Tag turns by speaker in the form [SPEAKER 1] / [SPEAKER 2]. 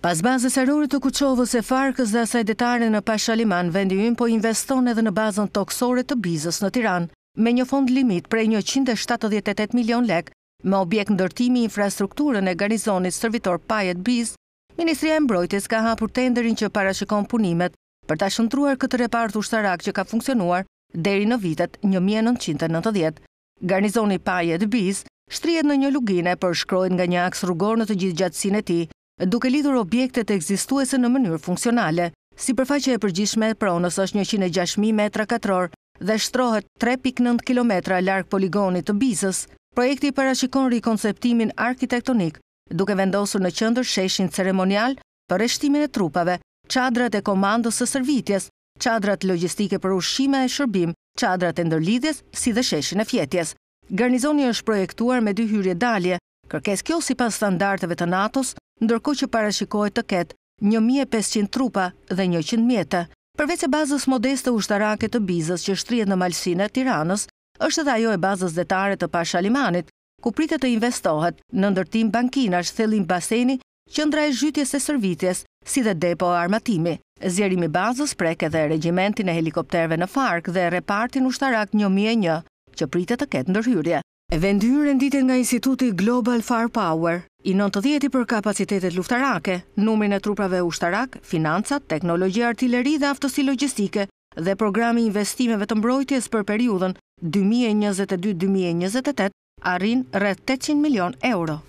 [SPEAKER 1] Pas bazës erore të Kuçovës, e Farkës dhe asaj detare në Pashaliman, vendi ynë po investon edhe në bazën toksore të Bizës në Tiranë, me një fond limit prej 178 milion lek, me objekt ndërtimi infrastrukturën e garnizonit servitor Pajet Bizë. Ministria e Mbrojtjes ka hapur tenderin që parashikon punimet për ta shëntruar këtë repartë ushtarak që ka funksionuar deri në vitet 1990. Garnizoni Pajet Bizë shtrihet në një lugine, por shkrohet nga një aks rrugor në të gjithë gjatësinë e tij, duke lidhur objektet ekzistuese në mënyrë funksionale. Sipërfaqja e përgjithshme e pronës është 106.000 metra katror dhe shtrohet 3.9 kilometra larg poligonit të Bizës. Projekti parashikon rikonceptimin arkitektonik, duke vendosur në qendër sheshin ceremonial për rreshtimin e trupave, çadrat e komandës së shërbitjes, çadrat logjistike për ushqime e shërbim, çadrat e ndërlidhjes, si dhe sheshin e fjetjes. Garnizoni është projektuar me 2 hyrje dalje, kërkesë kjo sipas standardeve të NATO-s, ndërkohë që parashikohet të ketë 1500 trupa dhe 100 mjete. Përveç e bazës modeste ushtarake të Bizës që shtrihet në malsinë e Tiranës, është edhe ajo e bazës detare të Pashalimanit, ku pritet të investohet në ndërtim bankinash, thellim baseni, qendra e zhytjes së shërbitjes, si dhe depo armatimi. Zgjerimi i bazës prek edhe regjimentin e helikopterëve në Fark dhe repartin ushtarak 1001, që pritet të ketë ndërhyrje. Vendi ynë renditet nga Instituti Global Firepower, i 90 për kapacitetet luftarake, numrin e trupave ushtarak, financat, teknologji, artilleri dhe aftësi logjistike dhe programi investimeve të mbrojtjes për periudhën 2022-2028 arrin rreth 800 milion euro.